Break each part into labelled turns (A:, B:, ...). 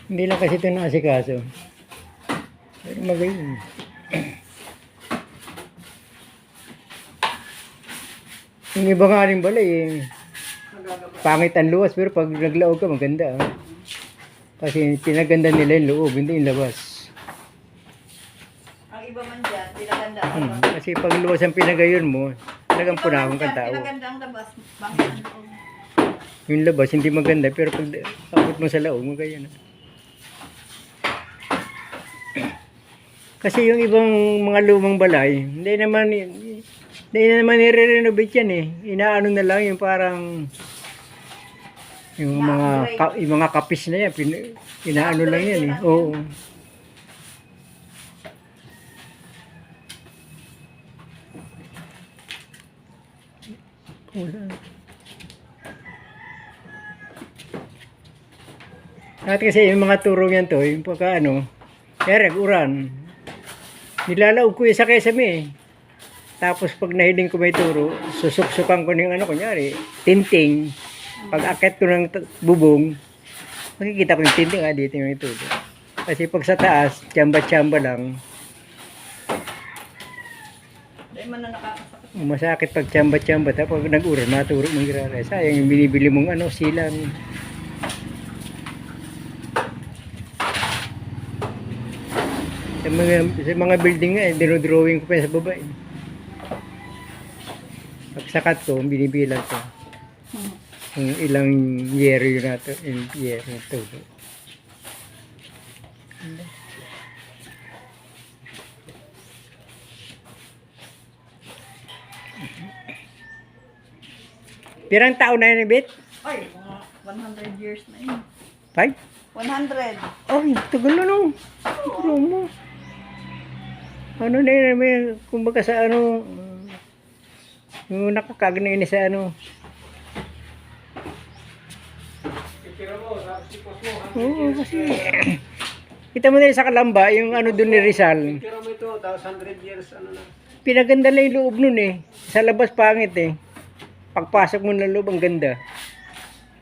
A: Hindi lang kasi ito naasikaso. Pero magaling. Yung iba nga rin balay eh. Pangit ang luwas pero pag naglaog ka maganda. Ah. Kasi pinaganda nila yung loob, hindi yung labas.
B: Ang iba man dyan, pinaganda ang labas.
A: Kasi pag luwas ang pinagayon mo, talagang punahon kang tao.
B: Pinaganda ang labas, bangin ang loob.
A: Yung labas hindi maganda pero pag abot mo sa loob, magayon. Kasi yung ibang mga lumang balay, hindi naman nire-renovate yan eh. Inaano na lang yung parang yung mga kapis na yan, inaano lang yan eh. Oo. At kasi yung mga turong yan to, yung pagka ano, kaya uran. Nilalaog ko yung sa kesame eh. Tapos pag nahiling ko may turo, susuk-sukan ko ng ano, kunyari, tinting. Pag akit ko ng bubong, makikita ko yung tinting, dito yung turo. Kasi pag sa taas, tsamba-tsamba lang.
B: Dahil man na nakakasakit.
A: Masakit pag tsamba-tsamba, tapos pag nag-uran, maturo mong girara. Sayang yung binibili mong ano, silang. Sa mga building nga, dinodrawing ko pa sa baba eh. Pag sakat ko, binibilang ko. Kung ilang year yun nato, year na ito. Pirang taon na yun, Bit?
B: Ay, mga 100 years na yun.
A: 5?
B: 100.
A: Oh, tagal na no. Pero mo. Ano na yun, may, kumbaga sa ano, yung nakakagna yun sa ano. Oo, kasi kita mo na sa Kalamba, yung ano doon ni Rizal.
C: Pero mo ito, 100 years, ano na.
A: Pinaganda lang yung loob nun eh. Sa labas pangit eh. Pagpasok mo ng loob, ang ganda.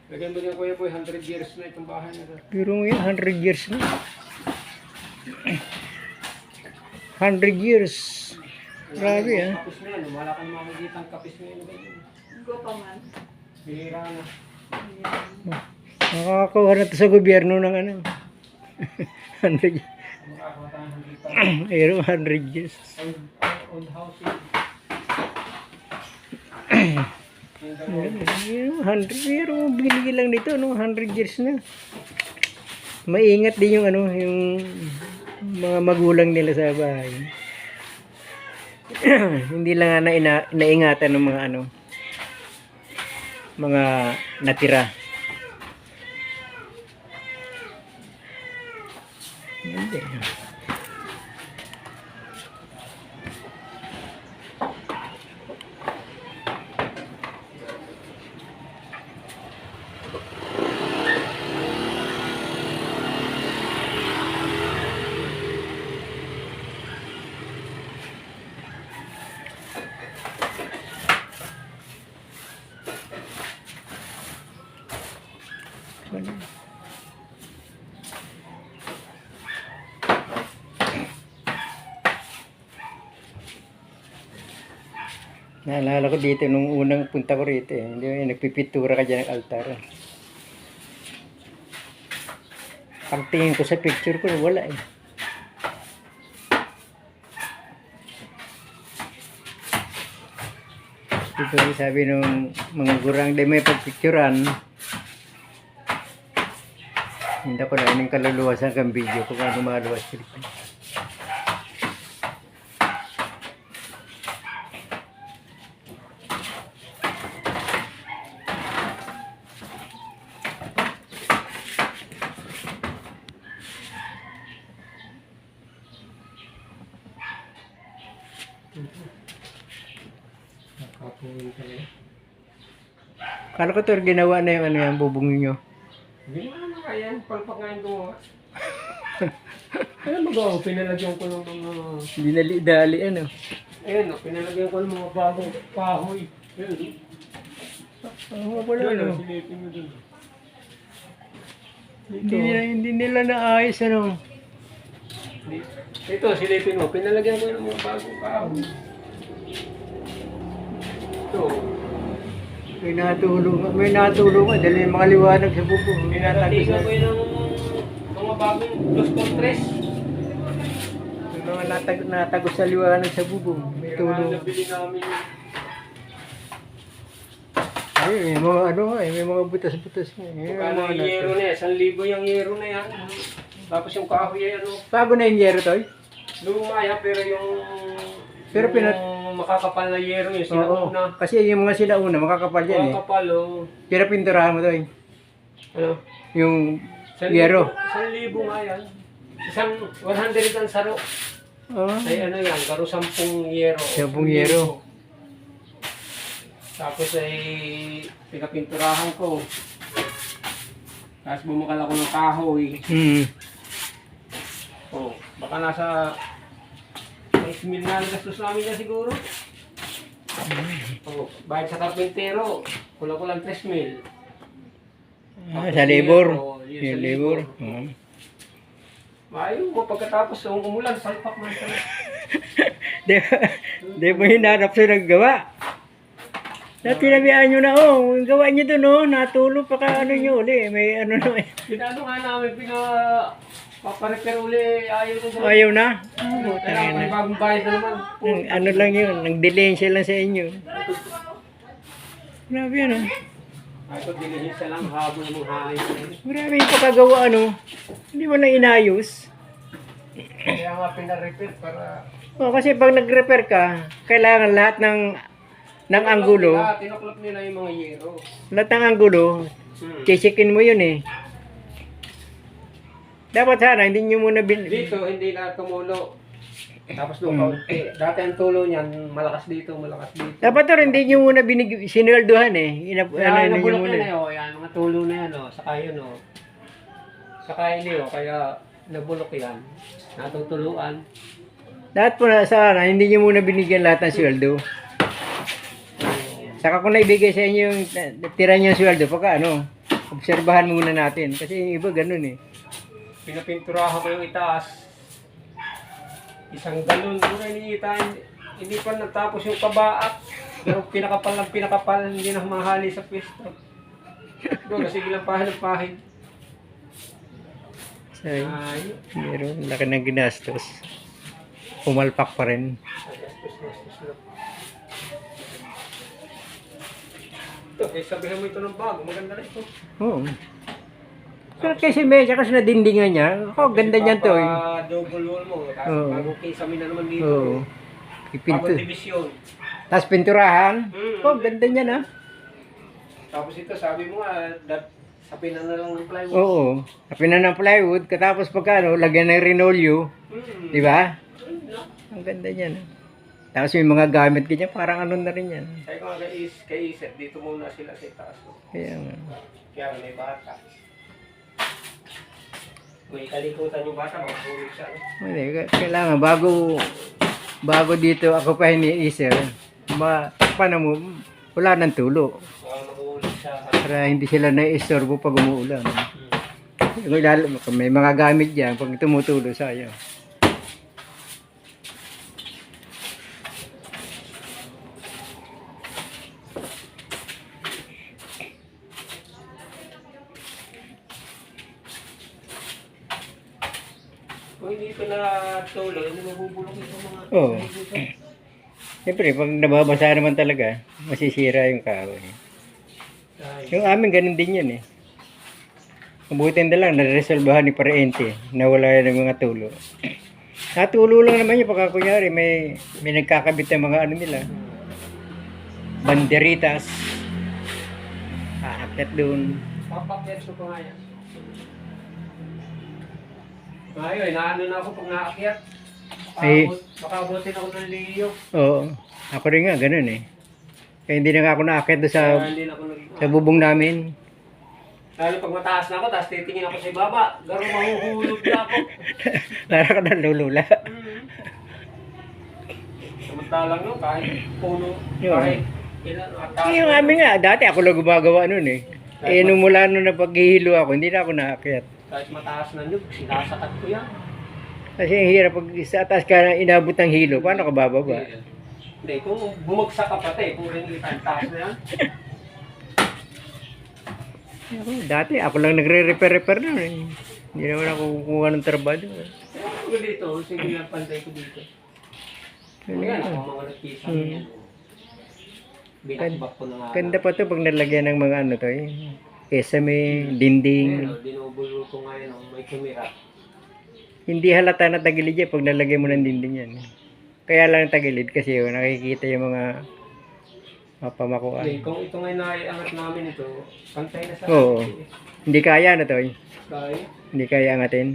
C: Lagyan mo niya Kuya Boy, 100 years na itong bahay na ito.
A: Pero ngayon, 100 years na. 100 years. Grabe ah.
C: Kapis na yan, wala kang makikita ang kapis na yan.
B: Go pa man.
C: Bihira na.
A: Nakakakuha na ito sa gobyerno ng ano. 100 years.
C: Makakakuha tayo ng kita.
A: Pero 100 years.
C: Old housing.
A: Pero bili lang nito, no? 100 years na. Maingat din yung ano, yung mga magulang nila sa bahay. Hindi lang na naingatan ng mga ano, mga natira. Hindi. Naalala ko dito nung unang punta ko rito eh. Hindi mo nagpipitura ka dyan ng altar. Pagtingin ko sa picture ko, wala eh. Dito sabi nung mga gurang, di may pagpicturan. Hindi ko na yung kaluluwasan kang video kung ano maluwas ko.
C: Nakapuhin ka na.
A: Kala ko ito ginawa na yung ano yung bubong nyo.
C: Hindi mo naman kaya, palpak nga yung gumawa. Ano magawa ko? Pinalagyan ko ng mga...
A: Dinali-dali ano.
C: Ayun, pinalagyan ko ng mga bagong kahoy. Ayun.
A: Oo, wala
C: Ayun,
A: ano.
C: silipin mo dun.
A: Hindi nila naayos ano.
C: Ito, silipin mo. Pinalagyan ko ng mga bagong kahoy. Ito.
A: May natulong nga dahil yung mga liwanag sa bubong.
C: Pinatatigan ko yun ng mga bagong plus contres.
A: May mga natagos sa liwanag sa bubong. May
C: Kaya
A: tulong.
C: nabili namin yun.
A: Ay, may mga ano nga may mga butas-butas nga. Yung
C: Kaya
A: mga
C: ng yero na yan. 1,000 yung yero na yan. Tapos yung kahoy ay ano.
A: Bago na yung yero, Toy?
C: Lumaya pero yung
A: Pero
C: yung makakapal na yero yung
A: Oo.
C: sinauna.
A: Kasi yung mga sinauna, makakapal yan eh.
C: Makakapal oh.
A: Pero pinturahan mo, Toy.
C: Ano?
A: Yung
C: 1,000
A: yero.
C: 1,000 nga yan. Isang 100 ang saro.
A: Oh.
C: Ay ano yan, karo 10 yero.
A: 10 yero.
C: Tapos ay pinapinturahan ko. Tapos bumukal ako ng kahoy.
A: Hmm.
C: Oh, baka nasa 6,000 na gastos namin na siguro. Oh, bayad sa karpintero, kulang-kulang 3,000.
A: Sa labor.
C: Yun,
A: Yung
C: sa
A: labor.
C: labor. Ayaw mo, pagkatapos ng umulan, salpak man ka na.
A: Di mo hinanap sa naggawa. Dati nabihan nyo na, gawa nyo doon, natulog pa ka ano nyo uli. May ano na,
C: Pinano nga namin, paparepair uli, ayaw na doon.
A: ayaw na.
C: Kaya may bagong bayad na naman.
A: Ano lang yun, nag-delensya lang sa inyo. Grabe yan
C: Ay, pag dinihin siya lang, habol ng hangin.
A: Grabe yung pagkagawa hindi mo na inayos.
C: Kaya nga pinarepair para...
A: Kasi pag nag-repair ka, kailangan lahat ng anggulo,
C: Tinuklap nila yung mga yero.
A: lahat ng anggulo, checkin mo yun eh. Dapat sana, hindi nyo muna
C: Dito, hindi na tumulo. Tapos doon kaunti. Dati ang tulo niyan, malakas dito, malakas dito.
A: Dapat hindi nyo muna sinweldohan eh.
C: Kaya
A: Ano nyo
C: nabulok
A: muna.
C: yan eh, oh. Yan, mga tulo na yan, oh. Saka yun, oh. Saka yun, oh. Kaya nabulok yan. Natutuluan.
A: Lahat po na sana, hindi nyo muna binigyan lahat ng sweldo. Saka kung naibigay sa inyo yung tira nyo yung sweldo, pagka obserbahan muna natin. Kasi yung iba ganun eh.
C: Pinapinturahan ko yung itaas. Isang galon doon na iniita. Hindi pa natapos yung kabaak. Pero pinakapal ng pinakapal, hindi na mahali sa pwesto. Doon, kasi bilang pahid ng pahid.
A: Ay,
C: Ay,
A: meron, laki ng ginastos. Pumalpak pa rin.
C: Ito, sabihin mo ito ng bago. Maganda na ito.
A: Oo. Pero kasi kasi nadindingan niya. Ganda niyan to eh.
C: Double wall mo. Tapos
A: Oo.
C: bagong kisame na naman dito.
A: Oo. Ipinto.
C: Bagong division.
A: Tapos pinturahan.
C: Mm.
A: Ganda niyan
C: Tapos ito, sabi mo nga, sapinan na lang ng plywood.
A: Oo. Kapin na ng plywood. Katapos pagka lagyan ng rinolyo.
C: Mm.
A: Di ba? Ang ganda niyan. Tapos may mga gamit ganyan. Parang ano na rin yan.
C: Sabi ko nga kay Isep, dito muna sila sa itaas.
A: Kaya nga.
C: Kaya may bata. May kalikutan yung bata, magpulog siya.
A: Hindi, kailangan bago dito ako pa hiniisip. Paano mo, wala ng tulo.
C: Mag-uulog siya.
A: Para hindi sila na-istorbo pag umuulan. May mga gamit dyan pag tumutulo sayang.
C: Kung hindi ito na tulo, hindi mabubulok ito mga...
A: Oo. Siyempre, pag nababasa naman talaga, masisira yung kahoy. Yung amin, ganun din yan eh. Mabuti na lang, naresolbahan ni Parente, nawala ng mga tulo. Natulo lang naman yun, pagka kunyari, may nagkakabit ng mga ano nila. Banderitas. Aakyat doon.
C: Papakyat ko nga yan. Ayun, naano na ako pag naakyat.
A: Ay.
C: Baka abutin ako ng liyo.
A: Oo. Ako rin nga, ganun eh. Kaya hindi na nga ako naakyat doon
C: Kaya hindi na ako
A: sa bubong namin.
C: Lalo pag mataas na ako, tapos titingin ako sa baba, garo mahuhulog na ako.
A: Para ka na lulula.
C: Samantalang no, kahit puno,
A: Yun.
C: kahit ilan, mataas.
A: Yung amin nga, dati ako lang gumagawa nun eh. Eh, nung mula nung napaghihilo ako, hindi na ako naakyat.
C: Kahit mataas na nyug, sinasakat ko yan.
A: Kasi ang hirap pag sa taas ka na inabot ng hilo, paano ka bababa?
C: Hindi, kung bumagsak ka pati, puring itan, taas na yan.
A: Ako, dati ako lang nagre-repair na eh. Hindi naman ako kukuha ng trabaho.
C: Kaya ako dito, sige lang pantay ko dito. Ayan, ako mga nagkisang yan. Binakbak ko na nga.
A: Ganda pa to pag nalagyan ng mga ano to eh. Kesame, dinding.
C: Ayan, dinubulo ko ngayon, may kumira.
A: Hindi halata na tagilid yan pag nalagyan mo ng dinding yan. Kaya lang tagilid kasi nakikita yung mga mapamakuan.
C: Hindi, kung ito ngayon naiangat namin ito, pantay na sa
A: Oo. Hindi kaya na to eh.
C: Kaya,
A: Hindi kaya angatin.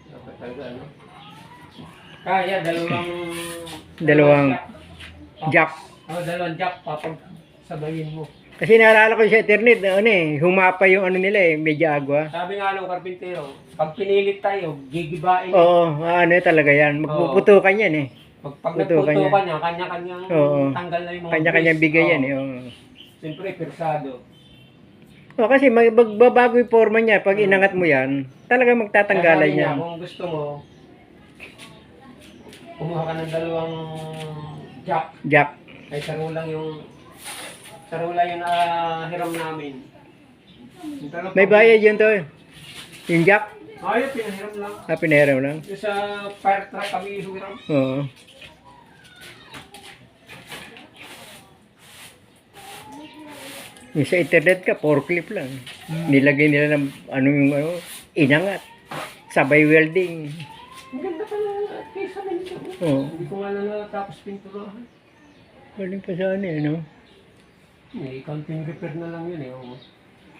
C: dapat talaga, ano? Kaya,
A: Dalawang jack.
C: Dalawang jack, papagsabayin mo.
A: Kasi naalala ko sa internet, ano eh, humapa yung ano nila eh, medyo agwa.
C: Sabi nga nung karpintero, pag pinilit tayo, gigibain.
A: Oo, ano talaga yan. Magpuputukan yan eh.
C: Pag
A: Putukan niya.
C: nagputukan niya, kanya-kanyang
A: Oo.
C: tanggal na yung mga
A: Kanya-kanyang
C: base.
A: bigay yan
C: Oo.
A: eh. Oo.
C: Siyempre, persado.
A: Kasi magbabago yung forma niya. Pag inangat mo yan, talaga magtatanggalan
C: Kaya sabi
A: yan.
C: niya, kung gusto mo, kumuha ka ng dalawang jack.
A: Jack.
C: Ay, sarula yung hiram namin. Yung talagang-
A: May bayad yun to eh. Yung jack,
C: Ayun, pinahiram lang.
A: pinahiram lang.
C: Yung sa fire truck kami hiram.
A: Oo. Yung sa internet ka, forklift lang. Nilagay nila ng ano yung ano, inangat. Sabay welding.
C: Ang ganda pala kaysa nito.
A: Oo.
C: Hindi ko nga lang natapos pinturahan.
A: Galing pa sa ano eh, no?
C: Counting repair na lang yun eh. Oh.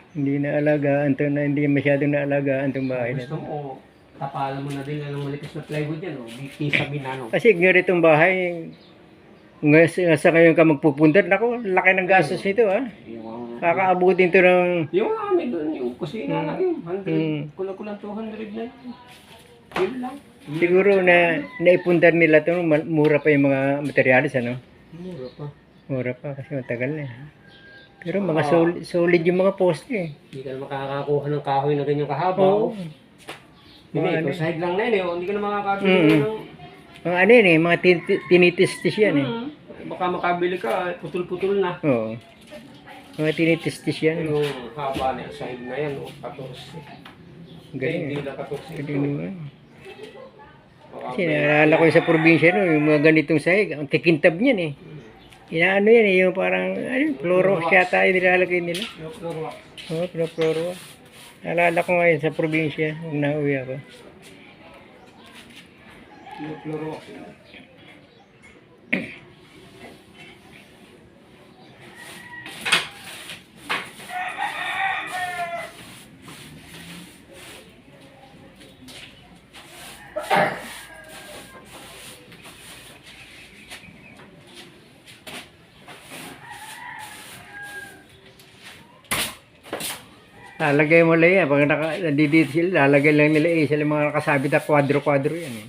A: Hindi na alagaan to na hindi masyadong naalagaan tong bahay na
C: Gusto
A: to.
C: mo, tapalan mo na din ng malikas na plywood yan. Oh. Kisa binano.
A: Kasi ganitong bahay, sa ngayon ka magpupunta, naku, laki ng gastos nito ha.
C: Yung,
A: Kakaabutin to ng,
C: yung amin doon, yung kusina na yun. 100,
A: Mm.
C: kulang-kulang 200 na yun. Yun lang.
A: siguro na naipundar nila to, mura pa yung mga materialis ano.
C: Mura pa.
A: Mura pa kasi matagal na. Pero mga solid yung mga poste eh.
C: Hindi ka na makakakuha ng kahoy na ganyan kahaba.
A: Oo.
C: Oh. Hindi,
A: Mga
C: ito
A: ano.
C: sahig lang na yun eh. Oh. Hindi ka na makakabili
A: Mm.
C: ng...
A: Mga ano yun eh, mga tinitistis yan eh.
C: Baka makabili ka, putol-putol na.
A: Oo. Mga tinitistis yan.
C: Yung haba na yung sahig na yan, oh, 14.
A: Galing
C: Hindi
A: eh.
C: na 14
A: Galing
C: ito.
A: naman.
C: Baka
A: Kasi naalala ko sa probinsya no, yung mga ganitong sahig, ang kikintab niyan eh. Inaano yan eh, yung parang, ano, Clorox yata yung nilalagay nila.
C: yung Clorox.
A: Oo, Clorox. Naalala ko ngayon sa probinsya, nung nauwi ako.
C: Yung Clorox.
A: Lalagay mo lang yan, pag nandito sila, lalagay lang nila eh, sila mga nakasabit na kwadro-kwadro yan eh.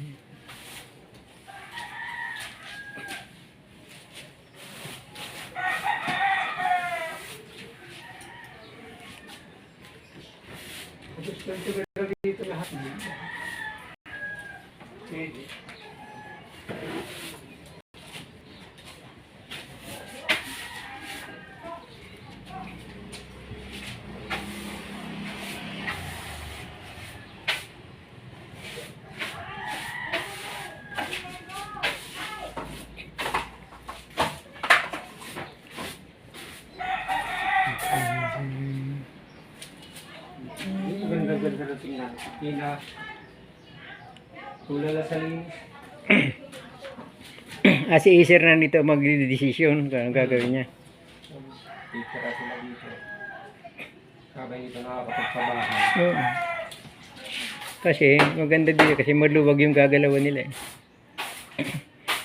C: Gusto ko dito lahat. Pwede. Ganda-ganda na tingnan. Kina. Tulala sa linis.
A: Si Iser na nito magdidesisyon kung anong gagawin niya.
C: Titira sila dito. Sabay nito nakakapagpabahay.
A: Oo. Kasi maganda dito kasi maluwag yung gagalawan nila eh.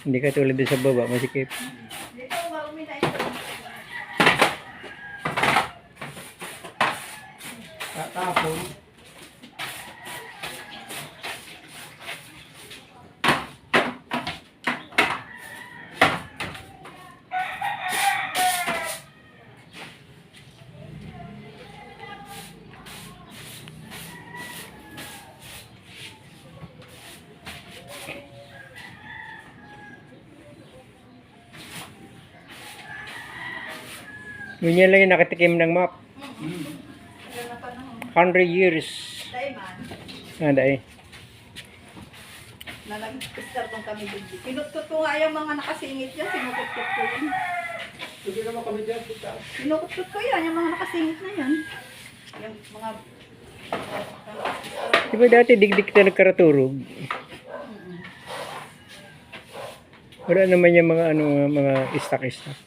A: Hindi ka tulad doon sa baba, masikip.
B: Dito, marumi na ito.
C: Tapon.
A: Ganyan lang yung nakatikim ng map.
B: Tagal na panahon.
A: 100 years.
B: Dahil man,
A: Dahil.
B: na nag-start kong kami dito. Pinutot ko nga yung mga nakasingit yan, sinukutkot ko yan.
C: Hindi naman kami dyan. Kita.
B: Sinukutkot ko yan, yung mga nakasingit na yan. Yung mga...
A: Di ba dati digdik na nagkaraturog? Wala naman yung mga ano, mga istak-istak.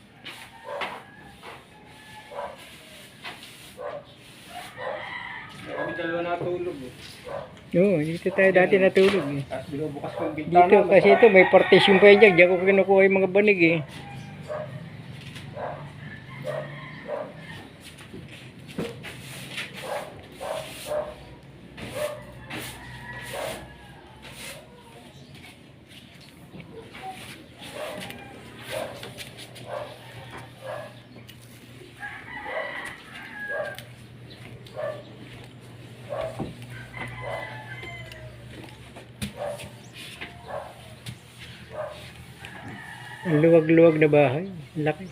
C: Kami dalawa natulog.
A: Oo, dito tayo dati natulog eh.
C: Tapos binubukas ko yung bintana.
A: Dito, kasi ito may partition pa yan dyan. Diyan ko kinukuha yung mga banig eh. Ang luwag-luwag na bahay. Ang laki.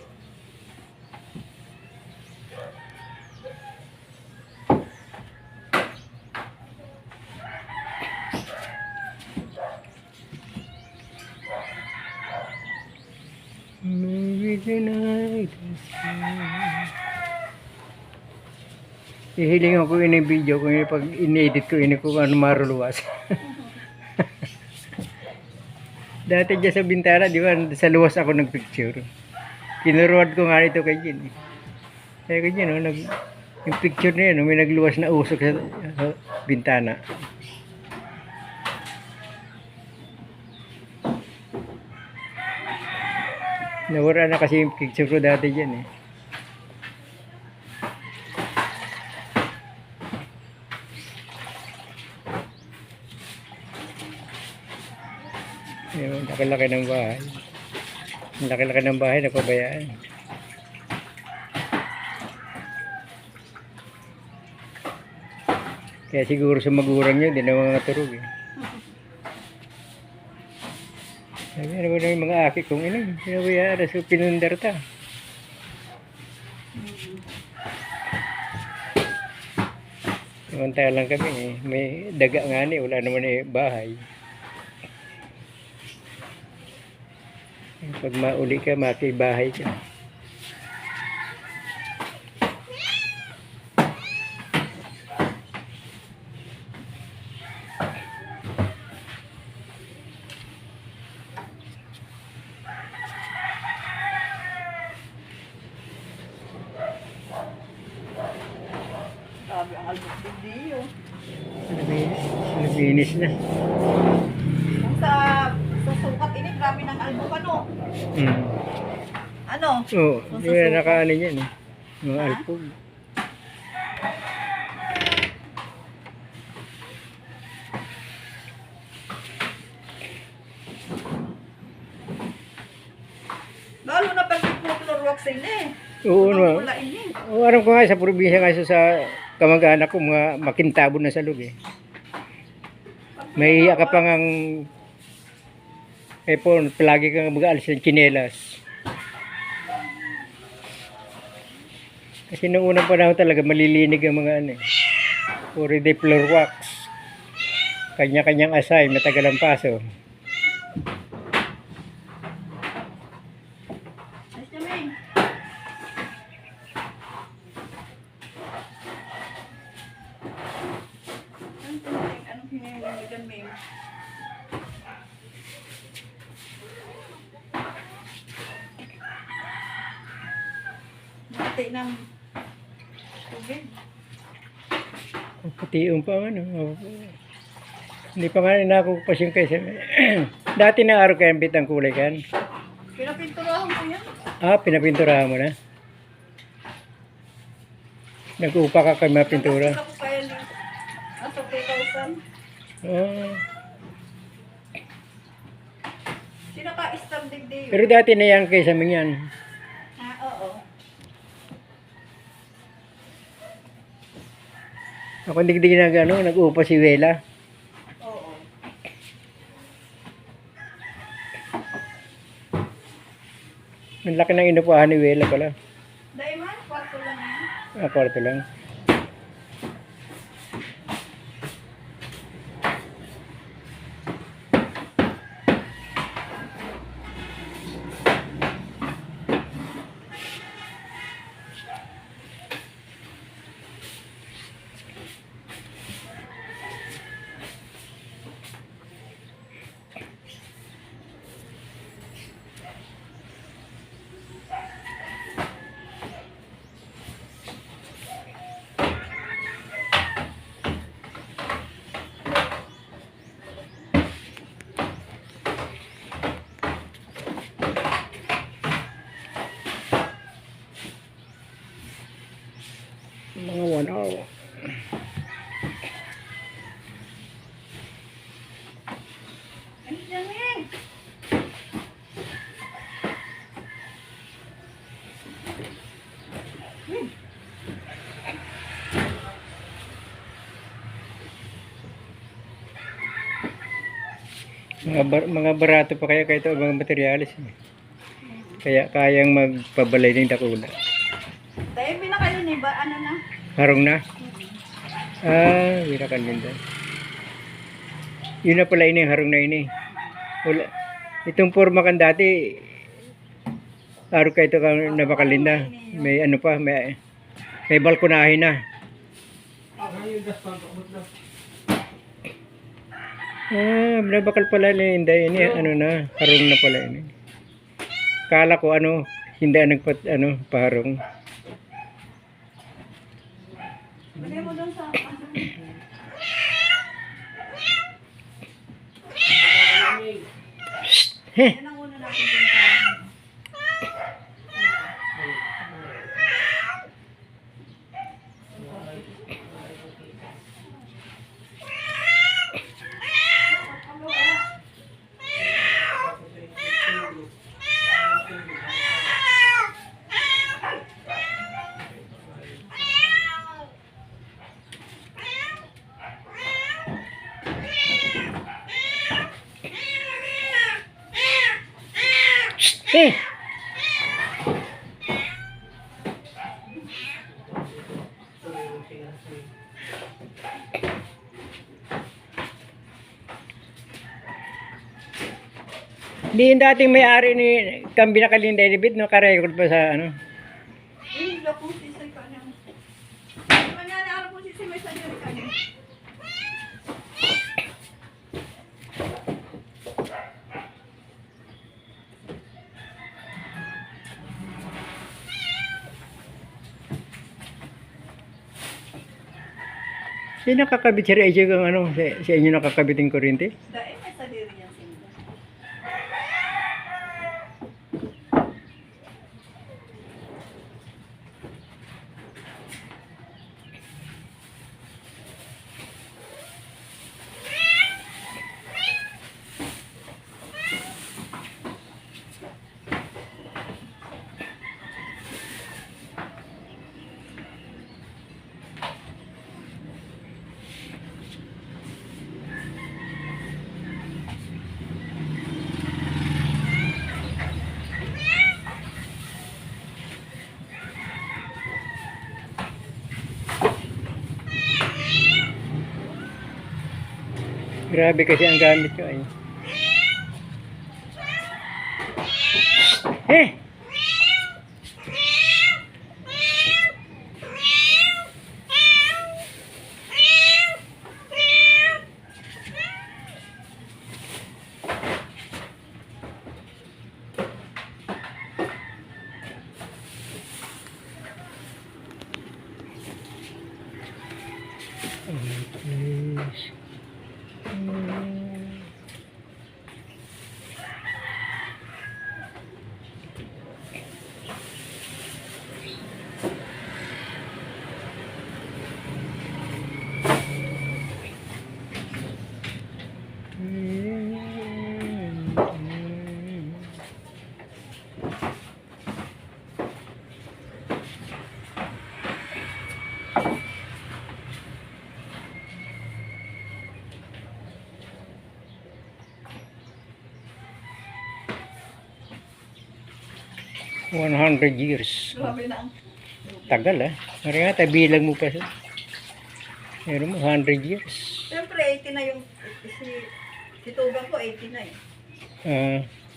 A: Maybe the night is young. Hihilingan ko yun yung video kung pag in-edit ko yun kung ano maruluwas. Dati dyan sa bintana, di ba, sa luwas ako nagpicture. Kinuruan ko nga ito kay Jin. Kaya kay Jin, yung picture na yun, may nagluwas na usok sa bintana. Nawala na kasi yung picture ko dati dyan eh. Yung laki-laki ng bahay. Ang laki-laki ng bahay na pabayaan. Kaya siguro sa magulang nyo, di na mga turog eh. Sabi, ano ba na yung mga aki kong ina? Pinabayaan na sa pinundar ta. Samantala lang kami eh. May daga nga ni, wala naman eh bahay. Pag mauli ka, makibahay ka.
B: Sabi ang albok video.
A: Nabinis na.
B: Kung sa sukat ini, grabe ng albok ano.
A: Hmm.
B: Ano?
A: Oo, hindi na nakaano yan eh. Mga
B: Ha?
A: alpog.
B: Lalo na pag floor wax eh.
A: Oo, no.
B: Wala ini.
A: O, alam ko nga sa probinsya kasi sa kamag-anak ko, mga makintabon na salog eh. May iya ka pang ang epon, palagi kang mag-aalis ng tsinelas. Kasi noong unang panahon talaga malilinig ang mga ano eh. Puro de floor wax. Kanya-kanyang asay, matagal ang paso.
B: Ayos na, May. Anong hinahiligan, May? Mati ng tubig.
A: Pationg pa ano. Hindi pa nga nakukupas yung kaysa. Dati na araw kayang bitang kulay kan.
B: Pinapinturahan ko yan.
A: Ah, pinapinturahan mo na. Nag-upa ka kay mga pintura.
B: Nasa ko kaya ni. Nasa 2,000.
A: Ah.
B: Sinaka-standing day yun.
A: Pero dati na yan kaysa yan.
B: Oo.
A: Ako digdig na gano'n, nag-upa si Wela.
B: Oo.
A: Ang laki ng inupahan ni Wela pala.
B: Dahil man,
A: Kwarto lang. Mga 1 hour.
B: Ay, dami.
A: Mga barato pa kaya kahit mga materialis. Kaya kayang magpabalay ng dakula.
B: Tayo pinakain ba? Ano na?
A: Harong na? Pinakalinda. Yun na pala ini, harong na ini. Wala. Itong forma kan dati, araw ka ito ka nabakalinda. May ano pa, may balkonahin na.
C: Ayun, das pangkabot na.
A: Nabakal pala linda ini, ano na, harong na pala ini. Kala ko ano, hindi paharong.
B: Lagay mo doon sa...
A: Heh!
B: Yan ang una natin pinakain.
A: Eh! Di yung dating may-ari ni Kambi na Kalinda Elibit, nakarecord pa sa ano.
B: Eh, wala pong sisay ka na. Mangyari po sisay may sadya ka na.
A: Sino nakakabit si Reggie kung ano, sa inyo nakakabit yung kuryente?
B: Dahil may sadya yan sila.
A: Grabe kasi ang gamit ko ay. Eh! Please. 100 years.
B: Grabe na ang
A: Tagal ah. Mari nga, bilang mo pa siya. Meron mo 100 years.
B: Siyempre, 80 na yung, si Tugang ko, 80 na eh.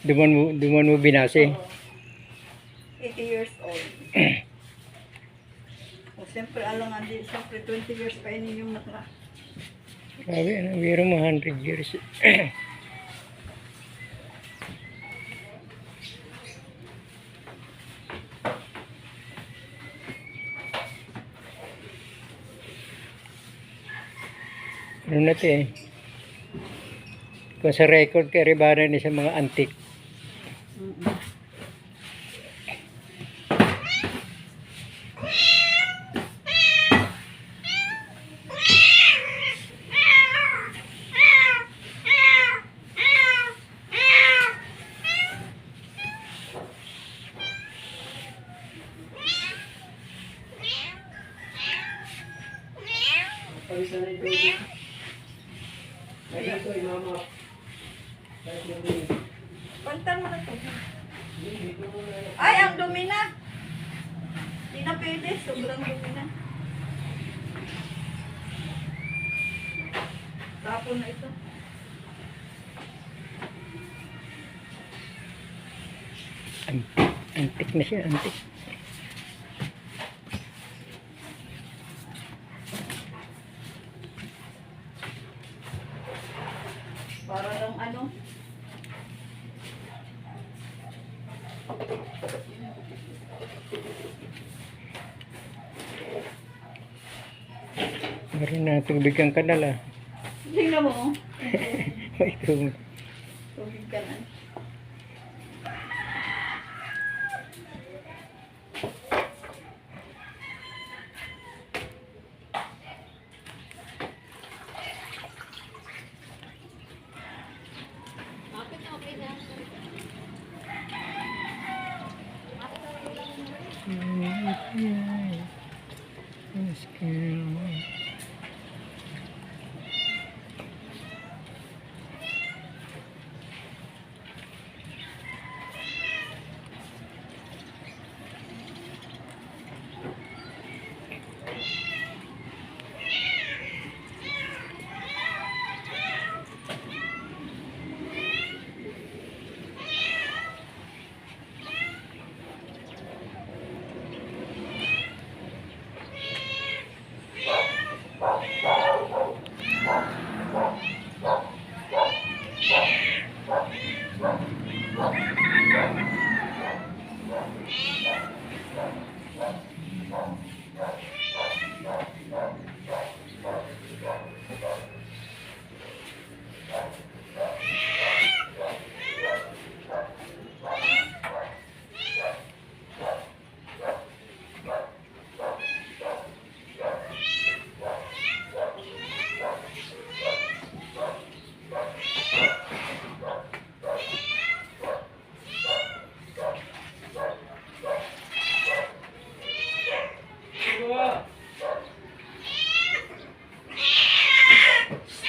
A: Duman mo binase.
B: Oo. 80 years old. O, siyempre, alam nga din, siyempre, 20 years pa yun yung nakla.
A: Grabe, ano, meron mo 100 years. Ano na ito eh. Kung sa record kay Rebana ni sa mga antique.
C: Palitan na yung baby. Ay, ito, mama. Kahit yung baby.
B: Pantan mo na ito. Ay, ang dumi na. Hindi na pwede, sobrang dumi na. Tapon na ito.
A: Antique na siya, antique.
B: Para lang ano.
A: Meron na tubig ang kanal ah.
B: Tingnan mo. Oh.
A: May tubig.
B: Tubig ka na.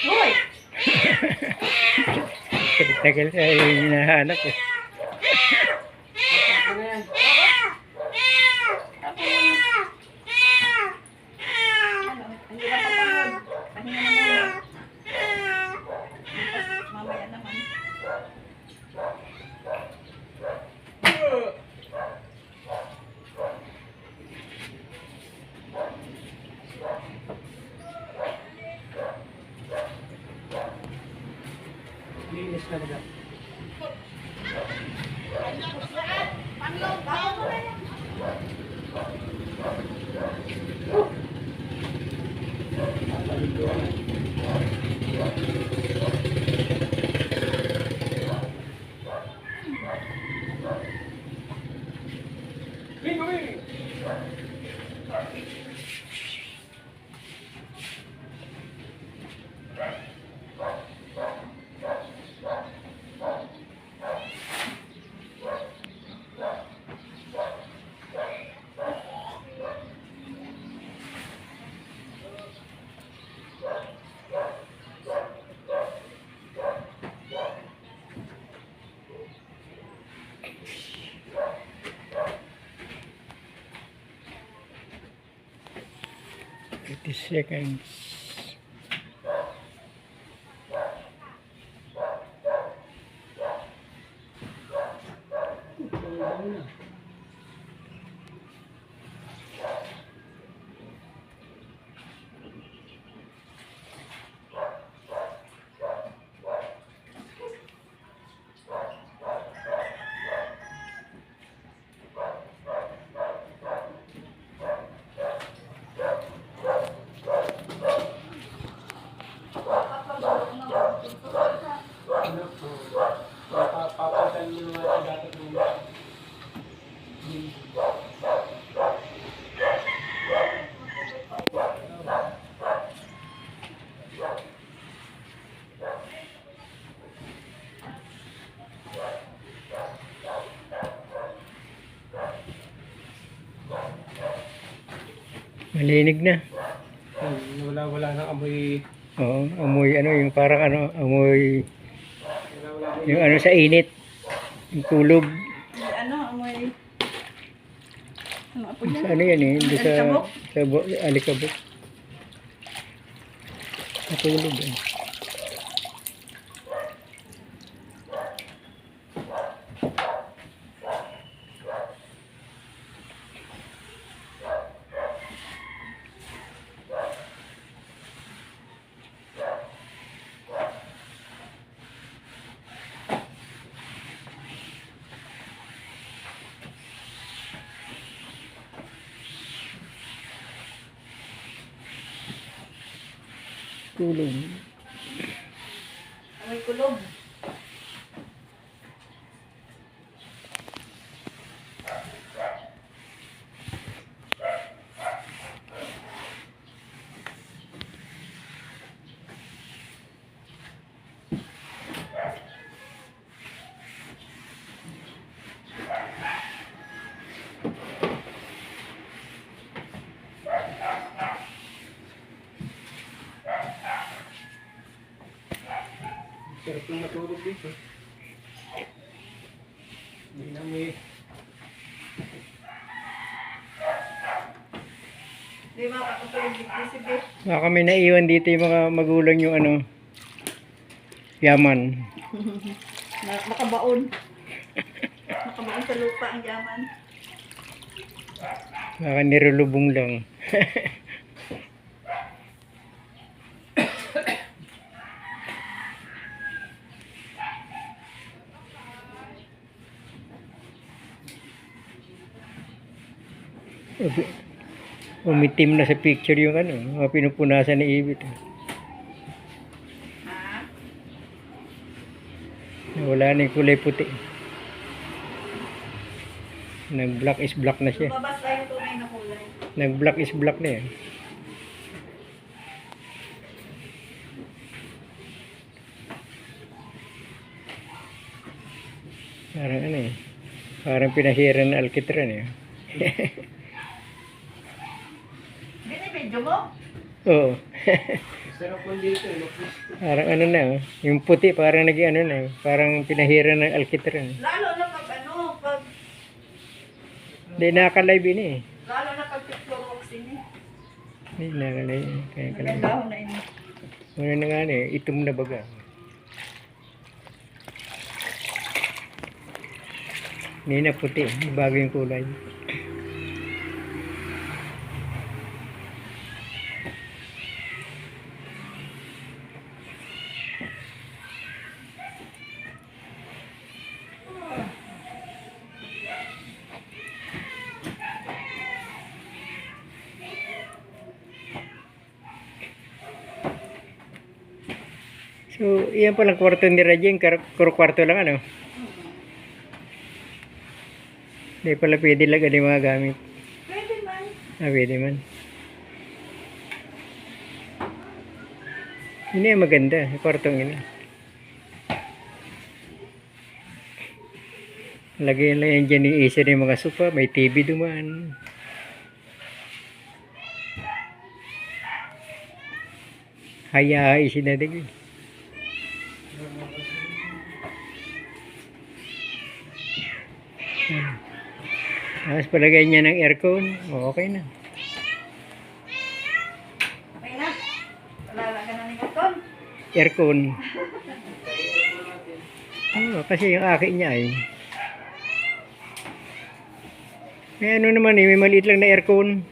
B: Hoy!
A: Tagal ay hinahanap eh.
C: Ano yan?
B: Tapon mo na. Ano? Hindi na papagod. Pahinga na muna. Mamaya naman.
C: Linis na ba?
B: Tapon mo na yan.
C: Bingo, bingo!
A: 30 seconds.
C: Papapatan mo naman dapat mo.
A: Malinig na.
C: Wala nang amoy.
A: Oo, amoy ano, yung parang ano, amoy
C: Wala
A: yung ano sa init. Yung kulob.
B: Ano, amoy. Ano apo
A: Sa
B: yan?
A: ano yan eh, hindi sa,
B: Alikabok?
A: alikabok. Sa kulob eh. Kulob.
B: Amoy kulog.
C: Sarap ng matulog dito. Hindi na may...
B: Di ba kakatulog dito si Beth?
A: Baka may naiwan dito yung mga magulang yung ano, yaman.
B: Nakabaon. Nakabaon sa lupa ang yaman.
A: Baka nirulubong lang. Umitim na sa picture yung ano, mga pinupunasan ni Ibit.
B: Ha?
A: Wala na yung kulay puti. Nag-black is black na siya.
B: Lumabas lang yung tunay na kulay.
A: Nag-black is black na yan. Parang ano eh. Parang pinahiran na alkitran eh.
B: Binibidyo mo?
A: Oo.
C: Sarap mo dito.
A: Parang ano na oh. Yung puti parang naging ano na. Parang pinahiran ng alkitran.
B: Lalo na pag ano, pag...
A: Hindi nakaka-live ini eh.
B: Lalo na pag pictoroxin eh.
A: Hindi nakaka-live. Kaya ka-live.
B: Magandahon na ini.
A: Ano na nga eh. Itom na baga. Hindi na puti. Bago yung kulay. So, iyan palang kwarto ni Rajeng. Kwarto lang ano. Hindi pala pwede lang yung mga gamit.
B: Pwede man.
A: Pwede man. Ini ang maganda. Yung kwartong ini. Lagyan lang yan dyan yung isa ng mga sofa. May TV duman. Hayay sinadig. Tapos palagay niya ng aircon. Okay na. aircon. Kasi yung akin niya ay may ano naman eh, may maliit lang na aircon.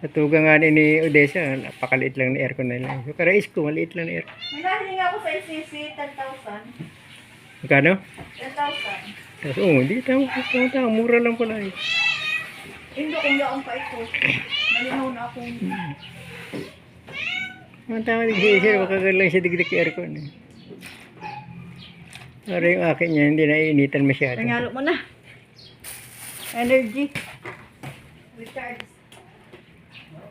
A: Natuga nga ni Odessa, napakaliit lang na aircon na lang. So, karais ko, maliit lang na aircon.
B: May nahiling ako sa ICC, 10,000.
A: Magkano?
B: 10,000.
A: Tapos, hindi, tama, mura lang pala eh.
B: Hindi kung yaong pa ito. Malinaw na ako.
A: Ang tama, sir, makagal lang siya digdig aircon eh. Para yung akin niya, hindi naiinitan masyado.
B: Nangalo mo na. Energy. Recharge.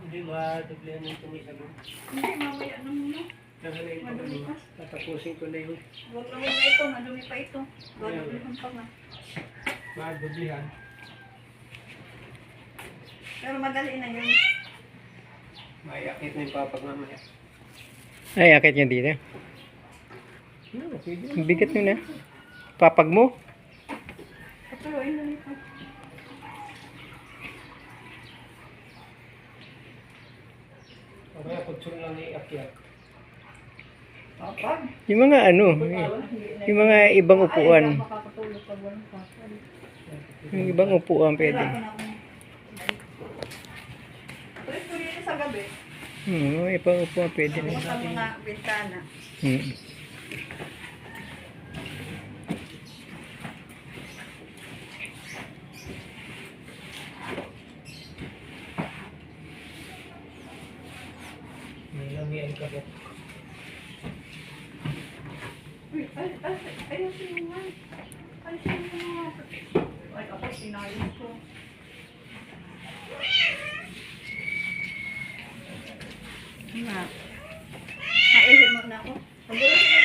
C: Hindi ma-dublihan ng tumisagot.
B: Hindi, mamaya na muna. Madumi pa.
C: Tatapusin ko na yun.
B: Huwag lang na ito, madumi pa ito. Madumihan pa nga.
C: Ma-dublihan.
B: Pero madali na yun.
C: Maiakit na yung papag mamaya.
A: Ay, akit niya dito. Ang bigat nyo na. Papag mo?
B: Pero ayun na ito.
C: Kaya kutsyon lang iakyat.
B: Kapag.
A: Yung mga ano, yung mga ibang upuan.
B: Ay, makakatulog pag walang kapag.
A: Yung ibang upuan pwede.
B: Tuloy ko dito sa gabi.
A: Ibang upuan pwede na.
B: Sa mga bintana.
C: May lamian ka po.
B: Uy, ayusin mo nga. Ayusin mo nga. Ay, ako sinayos ko. Nga. Naisip mo na ako. Pagbulo ko na.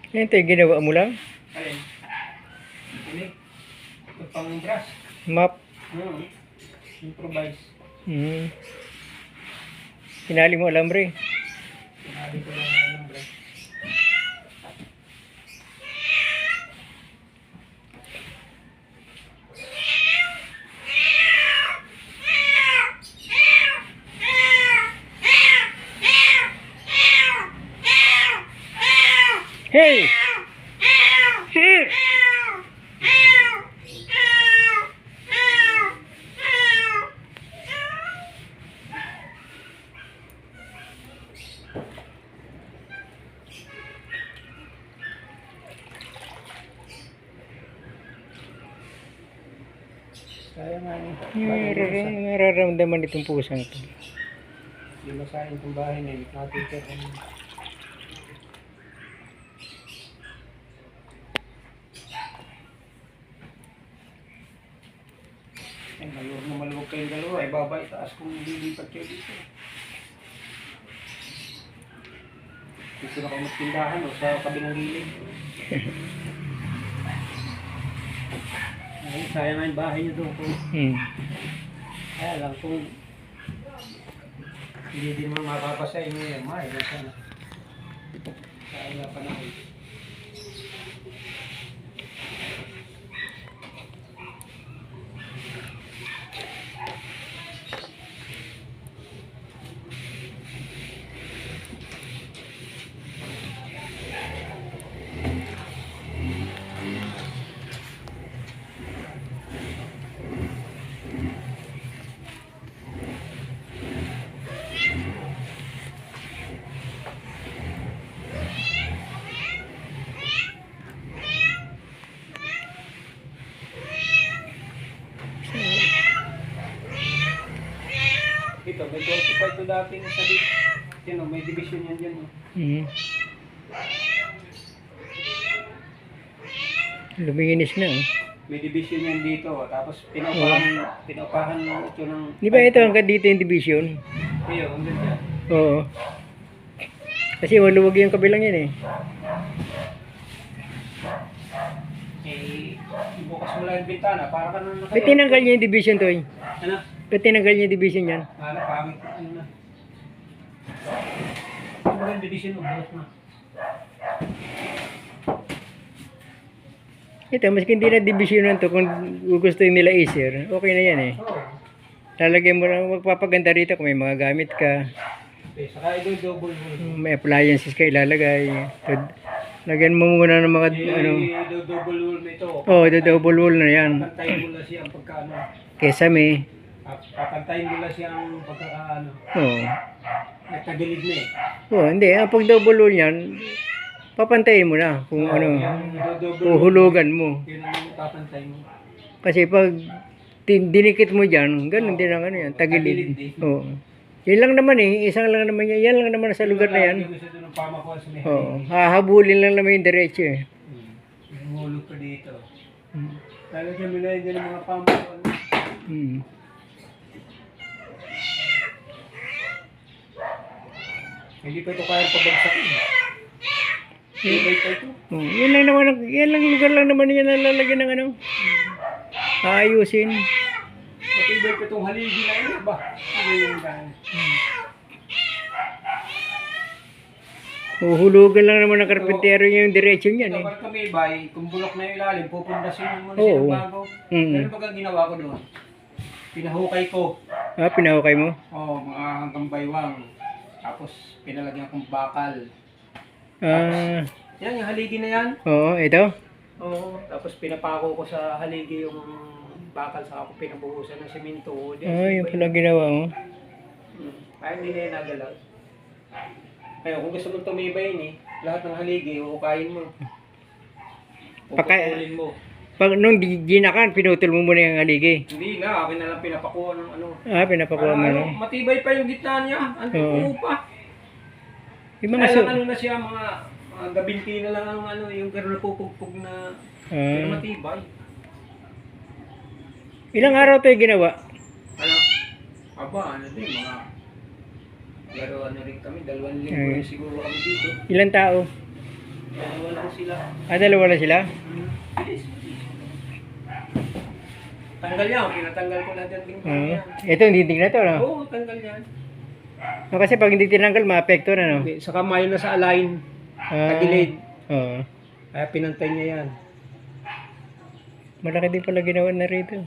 A: Yan ito yung ginawa mo lang.
C: Alin? Ini? Pang-brush.
A: Map.
C: Improvise.
A: Pinali mo alambre.
C: Sinabi ko lang ng brush.
A: Hey!
C: Kaya nga ni.
A: Mararamdaman itong pusang ito.
C: Hindi masahin itong bahay na yun. Natin ay, maluwag na maluwag kayong dalawa. Ay, baba itaas kung lilipat kayo dito. Dito na kayo magtindahan o sa kabilang gilid. Ay, sayang nga yung bahay niyo doon. Kaya lang kung hindi din mo mapapasa inyo yan, mahal na sana. Sayang nga pa naman. Ito, may 25 to dati na sa dito. Yan o, may division yan dyan.
A: Luminginis na.
C: May division yan dito. Tapos pinaupahan ito ng...
A: Di ba ito hanggang dito yung division?
C: Iyo, hanggang dyan.
A: Oo. Kasi maluwag yung kabilang yan eh.
C: Bukas mo lang yung bintana, para ka na
A: Ba't tinanggal niya yung division to eh?
C: Ano?
A: Ba't tinanggal niya yung division yan?
C: Pangit. Ano na? Ano ba yung division mo? Bukas na.
A: Ito, maski hindi na divisionan to, kung gugustuhin nila i-share, okay na yan eh.
C: Oo.
A: Lalagyan mo lang, magpapaganda rito kung may mga gamit ka,
C: Okay, saka i-double wall.
A: may appliances ka ilalagay. Lagyan mo muna ng mga, ano,
C: I-double wall nito.
A: oh, the double wall na yan.
C: Papantayin mo lang siya ang pagkaano.
A: Kesame,
C: Papantayin mo lang siya ang pagkakaano.
A: oh.
C: Nagtagilid na eh.
A: Oh, hindi, ang pag double wall yan, papantayin mo na kung
C: Oo,
A: ano,
C: yung double wall,
A: uhulugan mo.
C: yun ang papantayin mo.
A: Kasi pag dinikit mo dyan, ganun din ang ano yan, tagilid.
C: Tagilid eh.
A: Oo. Yan lang naman eh, isang lang naman yan. Yan lang naman sa lugar na yan.
C: Yung isa doon ng pamakuha sa may
A: Oo. Hahabulin lang naman yung diretso eh.
C: Hulog pa dito.
A: Hmm.
C: Lalagyan mo na yun ng mga pamakuha.
A: Hmm.
C: Hindi pa ito kayang pabagsakin. Ibay pa ito.
A: Oh, yan lang naman, yan lang lugar lang naman yan ang lalagyan ng ano. Aayusin.
C: Matibay pa itong haligi na yun ba? Hindi yung gano'n.
A: Uhulugan lang naman ng karpentero yung diretso niyan eh.
C: Kapag kami bay, kung bulok na yung ilalim, pupundasin mo muna
A: Oo.
C: siya ng bago.
A: Mm.
C: Ganun ba ang ginawa ko doon? Pinahukay ko.
A: Ah, pinahukay mo?
C: Mga hanggang baywang. Tapos pinalagyan kong bakal.
A: Ah,
C: Yan, yung haligi na yan.
A: oo, ito.
C: Oo. Tapos pinapako ko sa haligi yung bakal sa ako pinabuhusan ng simento.
A: Ah, yung pala ginawa mo.
C: Kaya hindi na yan nagalaw. Kaya kung gusto mong tumibay ni, lahat ng haligi, uukayin mo. Puputulin mo.
A: Pag nung ginakan, pinutol mo muna yung haligi.
C: Hindi na, akin na lang pinapakuha ng ano.
A: Ah, pinapakuha mo
C: Ano,
A: na.
C: matibay pa yung gitna niya. Ano
A: Oo.
C: pa?
A: Yung mga
C: Kaya lang ano na siya, mga gabinti na lang ang ano, yung pero napupugpug na pero
A: Ah,
C: matibay.
A: ilang araw to yung ginawa?
C: Ano? Aba, ano din, mga laro ano rin kami, 2 linggo
A: Eh.
C: rin siguro kami dito.
A: Ilang tao?
C: Dalawa lang sila.
A: Ah, dalawa na sila?
C: Bilis. Tanggal yan, pinatanggal ko lahat yung tingkong
A: Ah,
C: yan.
A: ito, hindi na to, no?
C: Oo, tanggal yan.
A: No, kasi pag hindi tinanggal, maapekto na, no?
C: Sa kamay na sa align,
A: Ah,
C: tagilid.
A: oo.
C: Kaya pinantay niya yan.
A: Malaki din pala ginawa na rito.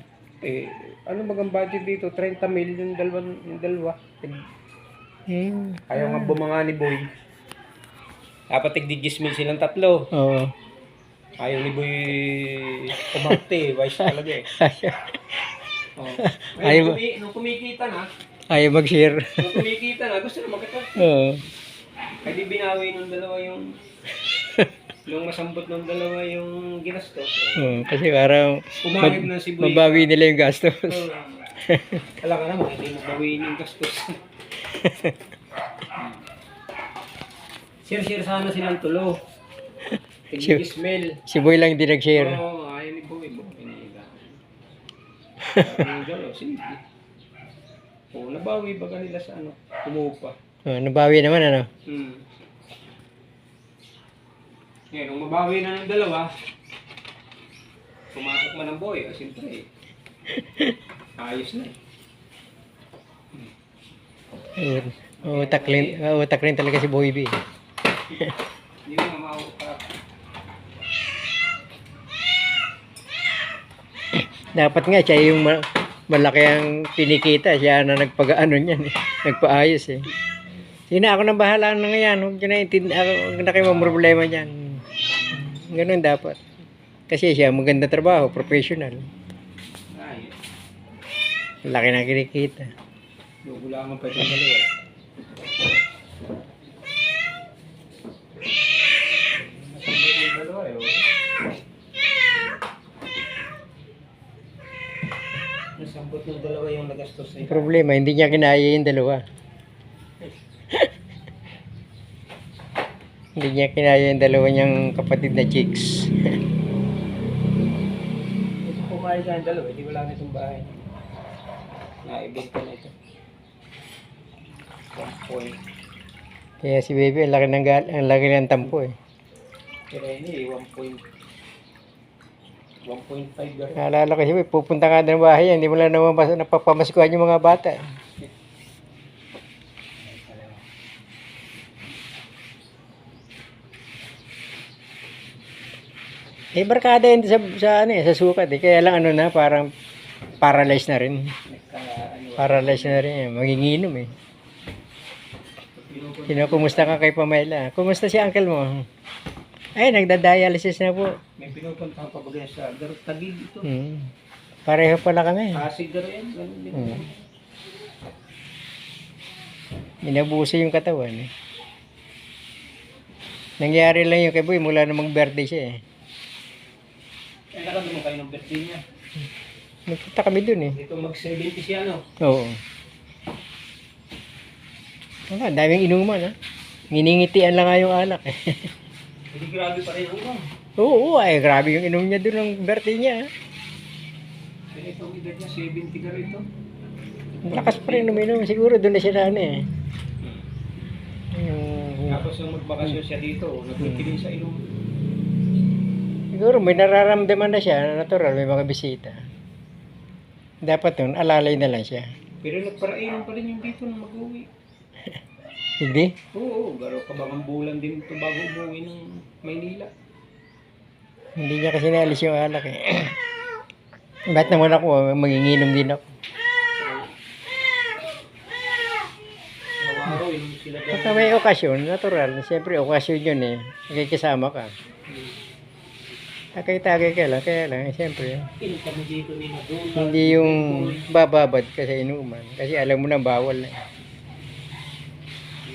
C: Ano bagang budget dito? 30 mil yung dalawa.
A: Hmm.
C: Ayaw nga bumanga ni Boy. Dapat tig-10 mil silang tatlo.
A: Oo.
C: Ayaw ni Boy kumarte. Wise talaga eh. Oh.
A: Ayaw-
C: Nung kumikita na,
A: Ayaw mag-share.
C: gusto na magkita.
A: Oo.
C: Ay di binawi nung dalawa yung nung masambot nung dalawa yung ginastos.
A: Oo, kasi parang
C: Umahib na si Boy.
A: mabawi nila yung gastos.
C: Alam ka naman, hindi mo bawiin yung gastos. Share sana silang tulo. Tig-ismail.
A: Si Boy lang hindi nag-share.
C: Oo, ayaw ni Boy. Pinihiga. Sige. Oo, nabawi baga nila sa ano, kumupa.
A: Oh, nabawi naman, ano?
C: Ngayon, nung mabawi na ng dalawa, pumasok man ng Boy. Siyempre, ayos na eh.
A: Utak rin talaga si Boy B.
C: Hindi na mauupa.
A: Dapat nga siya yung malaki ang pinikita. Siya na nagpag-ano niyan eh. Nagpaayos eh. Sige na, ako nang bahala na ngayon. Huwag na kayo problema dyan. Ganun dapat. Kasi siya maganda trabaho, professional.
C: Ayos.
A: Laki na kinikita.
C: Gugulangan pa itong dalawa. Yung dalawa eh. Nasambot ng dalawa yung nagastos
A: Ang
C: eh.
A: problema, hindi niya kinaya yung dalawa. Hindi niya kinaya yung dalawa niyang kapatid na chicks.
C: Kung kumain ka ng dalawa, hindi wala na itong bahay. Naibig ko na ito. 1 point.
A: Kaya si Baby, ang laki ng tampo eh.
C: Pero hindi, 1 point. 1.5 gano'n.
A: Naalala ko siya, pupunta ka ng bahay yan, hindi mo lang naman napapamaskuhan yung mga bata. Eh, barkada yun ano, sa sukat eh. Kaya lang ano na, parang paralyzed na rin. Paralyzed na rin. Manginginom eh. Kumusta ka kay Pamela? Kumusta si uncle mo? Ay, nagda-dialysis na po.
C: May pinupunta pa bagay sa Tagig ito.
A: Pareho pala kami.
C: Pasig garo yan. Ganun din.
A: Inabuso yung katawan eh. Nangyari lang yung kay Boy mula namang birthday siya eh.
C: Ay, nakamit mo kayo ng birthday niya.
A: Nagpunta kami dun eh.
C: Dito mag-70 siya, no?
A: Oo. Wala, daming inuman ha. Nginingitian lang nga yung alak eh.
C: Hindi grabe pa rin ang ulam.
A: Oo, ay grabe yung inom niya dun ng birthday niya.
C: Kaya itong edad niya, 70 ka rito.
A: Lakas pa rin uminom. Siguro doon na siya na ano eh. Yung,
C: Tapos yung magbakasyon siya dito, nagtitigil sa inom.
A: siguro may nararamdaman na siya, natural, may mga bisita. Dapat yun, alalay na lang siya.
C: Pero nagparainom pa rin yung dito nang mag-uwi.
A: Hindi?
C: Oo, garo kabangang bulan din ito bago umuwi ng Maynila.
A: Hindi niya kasi naalis yung alak eh. Ba't naman ako, manginginom din ako.
C: Araw-araw, yun sila dyan.
A: Pagka may okasyon, natural. Siyempre, okasyon yun eh. Nakikisama ka. Tagay-tagay ka lang. Kaya lang, siyempre.
C: Inom kami dito ni Madonna.
A: Hindi yung bababad ka sa inuman. Kasi alam mo na bawal na.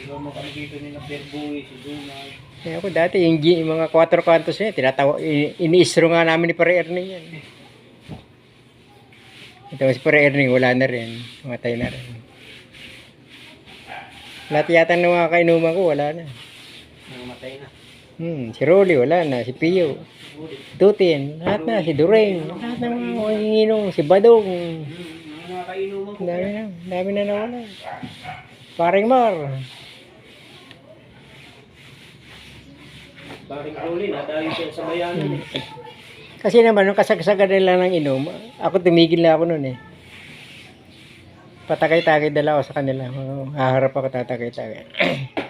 C: Inom mo kami dito ni Berboy, si Dunay.
A: Kaya ako dati, yung mga 4 kantos niya, ini-istro nga namin ni Pare Erning yan. Ito si Pare Erning, wala na rin. Matay na rin. Lahat yata ng mga kainuman ko, wala na.
C: Namatay na.
A: Si Rolly, wala na. Si Pio. Tutin, lahat na. Si Dureng. Lahat na mga manginginom. Si Badong.
C: Mga kainuman ko.
A: Dami na nawala. Paring Mar.
C: Baring Rolly, nadayo siya sa bayanan.
A: Kasi naman, nung kasagsagan nila ng inom, ako tumigil na ako noon eh. Patakay-takay dala ako sa kanila. Haharap ako tatakay-takay.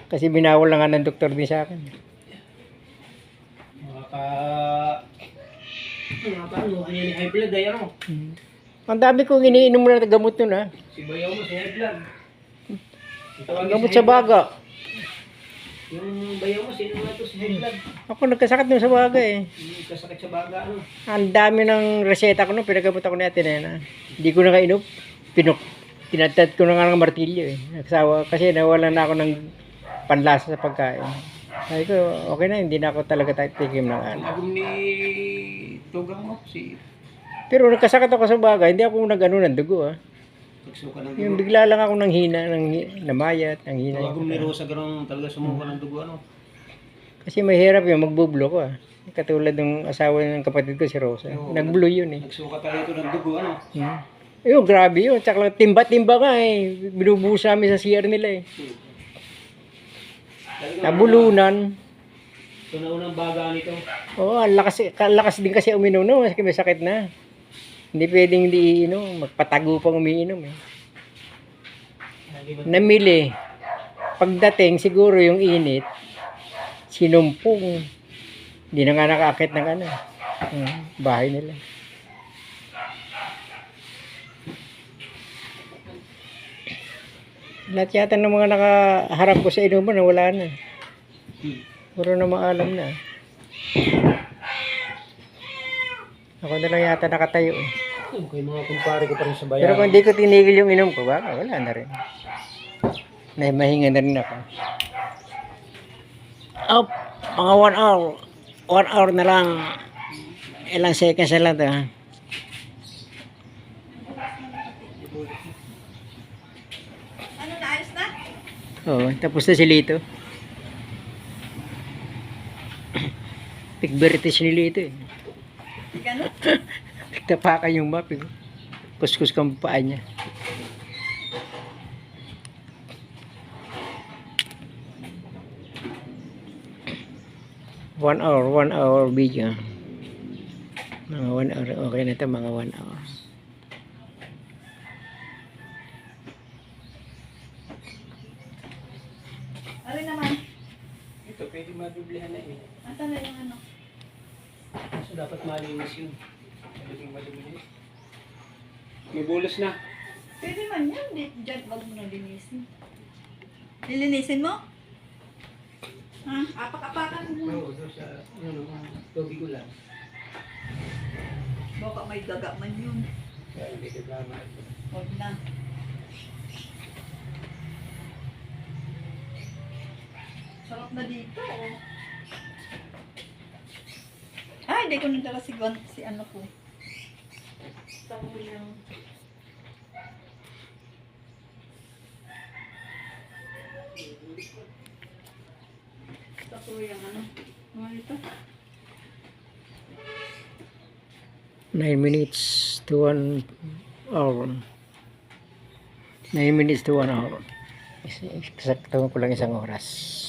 A: Kasi binawal na nga ng doktor din sa akin.
C: Ano ni high blood ay ano?
A: Ang dami kong iniinom na gamot nun ha.
C: Si bayaw mo si high blood.
A: Gamot sa baga.
C: Yung bayaw mo, sino nga ito si high blood?
A: Ako nagkasakit nun sa baga eh.
C: Yung kasakit sa baga, ano?
A: Ang dami ng reseta ko nun, pinagamot ako ni Ate Nena. Hindi ko na kainom. Tinatad ko na nga ng martilyo eh. Nagsawa, kasi nawalan na ako ng panlasa sa pagkain. Sabi ko, okay na, hindi na ako talaga tikim ng ano.
C: Agum ni Tugang mo, si
A: Pero nagkasakit ako sa baga, hindi ako nag-ano ng dugo ha.
C: Pagsuka ng
A: Yung
C: dugo.
A: bigla lang ako nang hina, namayat, nang hina.
C: Agum ni Rosa, ganun talaga sumuka ng dugo, ano?
A: Kasi mahirap yung magbublo ko ah. Katulad ng asawa ng kapatid ko si Rosa.
C: Oo.
A: Nag-blue yun eh.
C: Nagsuka tayo ito ng dugo, ano?
A: Ayun, grabe yun. Tsaka lang timba-timba nga eh. Binubuhos namin sa CR nila eh. Nabulunan.
C: Ito na unang baga nito.
A: Oo, ang lakas din kasi uminom no. Kasi may sakit na. Hindi pwedeng hindi iinom. Magpatago pang umiinom eh. Namili. Pagdating, siguro yung init, sinumpong. Hindi na nga nakaakit ng ano. Bahay nila. Lahat yata ng mga nakaharap ko sa inuman na wala na. Puro na maalam na. Ako na lang yata nakatayo eh.
C: Okay, mga kumpare ko pa rin sa bayan.
A: Pero kung hindi ko tinigil yung inom ko, baka wala na rin. Mahinga na rin ako. Up, mga 1 hour. 1 hour na lang. Ilang seconds na lang ito.
B: Ano, naayos na?
A: Oo, tapos na si Lito. Pigberitis ni Lito eh.
B: Ganun?
A: Tapakan yung map eh. Kuskus kang paa niya. One hour video. Mga 1 hour, okay na ito mga 1 hour.
B: Ano naman?
C: Ito, pwede mabiblihan na yun.
B: Asa na yung ano?
C: So, dapat malinis yun. Talagang malinis. May bulos na.
B: Pwede man yan. Diyan, wag mo na linisin. Lilinisin mo? Ha? Apak-apakan mo.
C: Oo, doon sa, tubig ulan.
B: Baka may daga man yun.
C: Kaya hindi ko tama.
B: Huwag na. Sarap na dito. Oh. Ah, hindi ko nadala si ano ko. Tapos yung... Tapos yung ano. Ano ito?
A: 9 minutes to 1 hour. 9 minutes to 1 hour. Eksakto ko lang isang oras.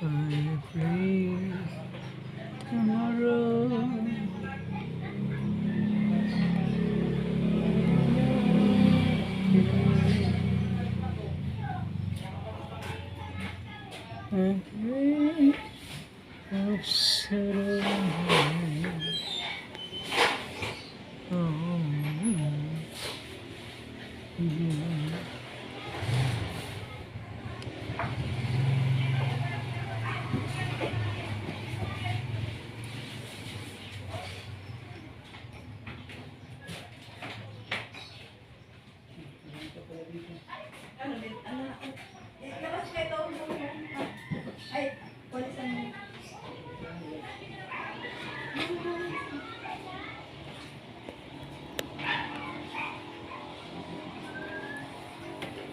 A: I pray tomorrow. I pray of sorrow.
B: Ano din? Ano? Labas ka ito. Ay, walisan mo.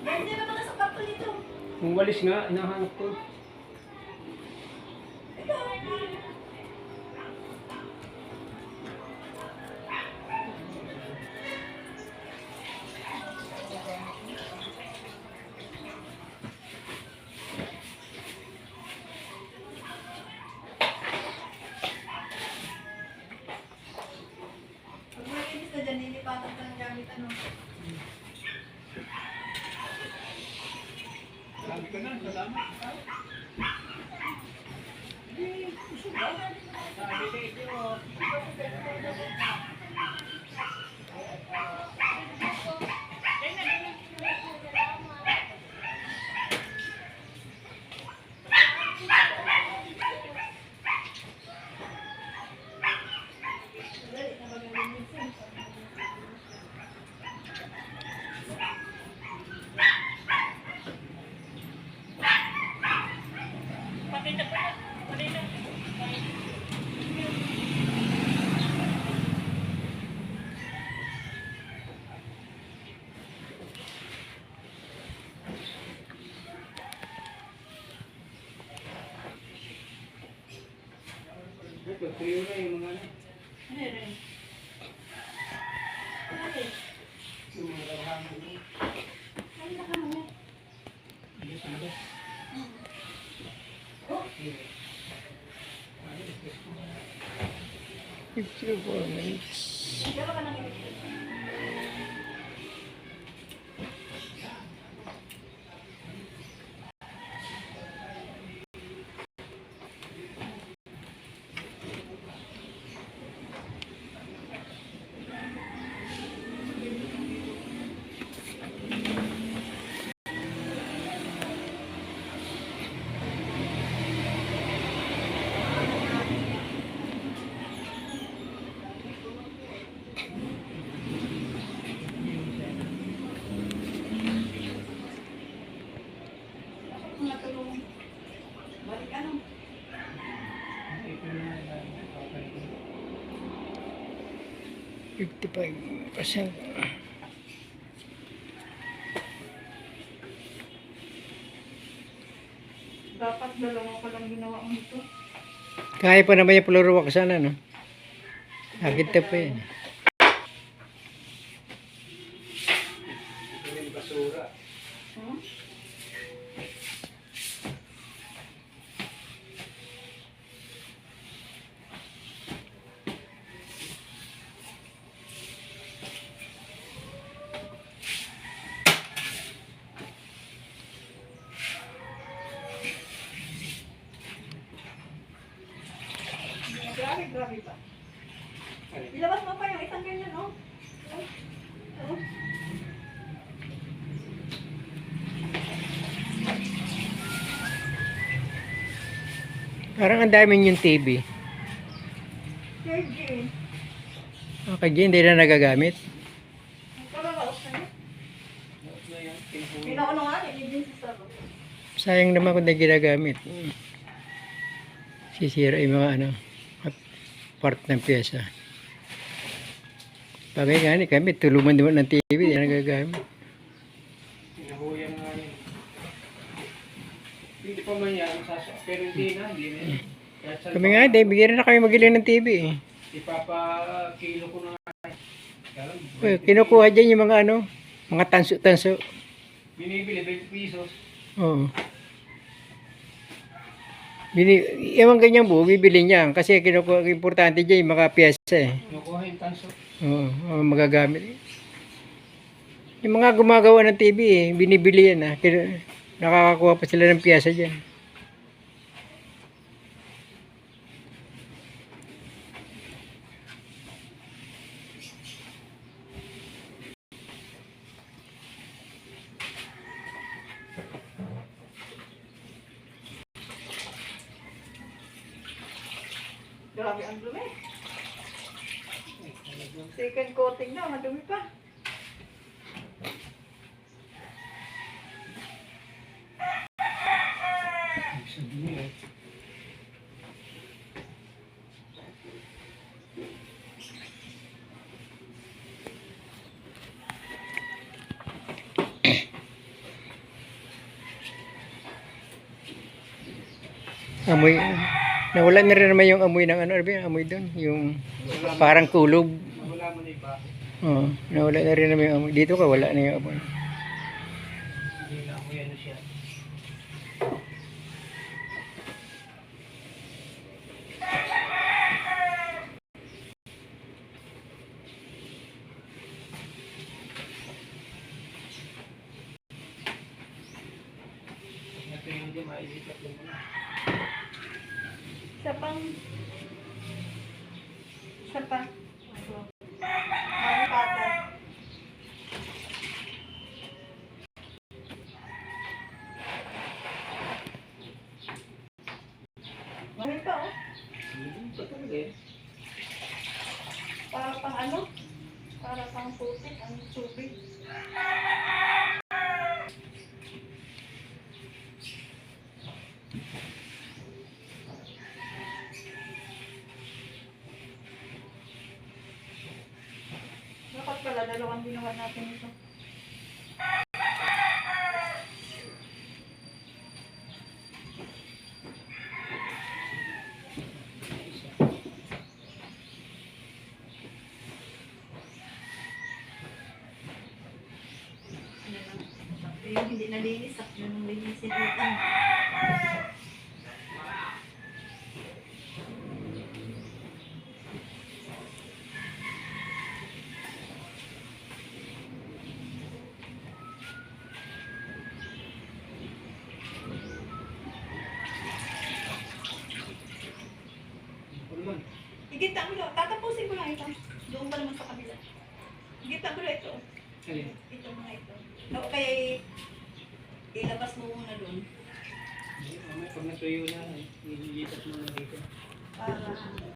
B: Hindi naman nasa kwarto dito.
C: Kung walis nga, hinahanap ko.
B: Ito. Pag malinis na dyan, nilipatan ka ng gamit ano.
C: Sabi ko na, salamat.
B: Dali, nabagalinisin.
C: Tuyo na yung mga ano.
B: Ano yun? Ano yun?
C: Yung mga kabahaman mo.
B: Ano na ka mo?
C: Yes, ano ba?
B: Oh,
A: 54 minutes.
B: dalawa ka nang ibig. Mga tulong. Balik ano?
C: Ito na lang. Okay.
A: 55%.
B: Dapat dalawa pa lang ginawa mo ito.
A: Kaya pa naman yung puluruwak sana, no? Agad pa yan.
C: Ito yung basura.
B: Hmm?
A: Parang ang dami yung TV.
B: Virgin.
A: Okay, hindi na nagagamit.
B: Ang kalalaos na yun.
C: Na yan, pinupuwi.
B: Pinaano nga, nilibin sa sarap.
A: Sayang naman kung hindi ginagamit. Sisira yung mga part ng pyesa. Bagay nga ni kami, tuluman naman ng TV, hindi na nagagamit.
C: Pinahuyan nga yun. Hindi pa man yan, pero hindi na. Kahit saan
A: Kami
C: pa-
A: nga, hindi, bigyan na kami magili ng TV.
C: Ipapakilo ko na.
A: Kinukuha dyan yung mga mga tanso-tanso.
C: Binibili 20 pesos.
A: Oo. Ewan ganyang buo, bibili niya. Kasi kinukuha, importante dyan yung mga pyesa eh.
C: Nakuha yung tanso.
A: Oo, magagamit. Yung mga gumagawa ng TV eh, binibili yan ah. Nakakakuha pa sila ng pyesa dyan.
B: Grabe ang dumi. Second coating na, madumi pa.
A: Amoy, nawala na rin naman yung amoy ng ano ba yung amoy doon? Yung parang kulob.
C: Wala mo na iba.
A: Oo, nawala na rin naman yung amoy. Dito ka, wala na yung amoy.
C: Hindi na ako yan siya. Ito yung hindi mailipat mo na.
B: Isa pang... Isa pa. Ito. Bagong pata. Mahal pa oh.
C: Hindi pa talaga eh.
B: Para pang ano? Para pang putik ang tubig. Dapat pala dalawang ginawa natin ito. Yung hindi nalinis, sakto nung linisin utan.
C: Kulman.
B: Igita mo lang, tatapusin ko lang ito. Doon pa naman sa kabila. Igita mo lang ito.
C: Alin?
B: Ito mga ito. O kaya ilabas mo muna doon.
C: Mamaya pag natuyo na, nililipat mo na dito.
B: Para